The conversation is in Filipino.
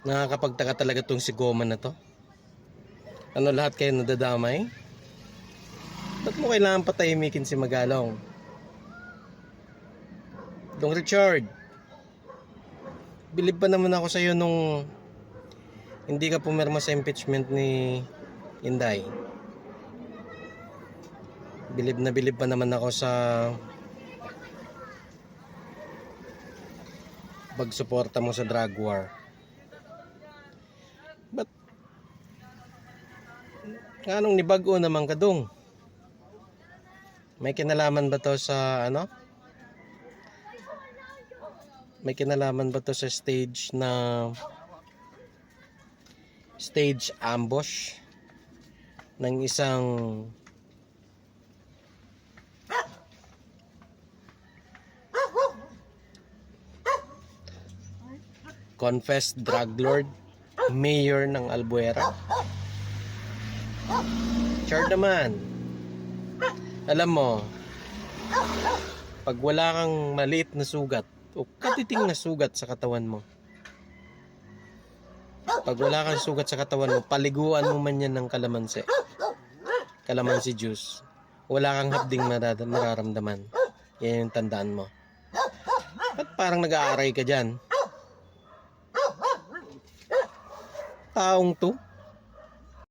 Nakakapagtaka talaga tong si Goma na to. Ano, lahat kayo nadadamay? Ba't mo kailangan patahimikin si Magalong? Dong Richard, bilib pa naman ako sa'yo nung hindi ka pumirma sa impeachment ni Inday. Bilib na bilib pa naman ako sa pagsuporta mo sa drug war. Ba't anong nibago naman ka dong? May kinalaman ba to sa ano? May kinalaman ba to sa stage ambush ng isang confessed drug lord, mayor ng Albuera? Chard naman, alam mo, pag wala kang maliit na sugat o katiting na sugat sa katawan mo, pag wala kang sugat sa katawan mo, paliguan mo man yan ng kalamansi juice, wala kang hapding mararamdaman. Yan yung tandaan mo. At parang nag-aaray ka dyan? Taong to,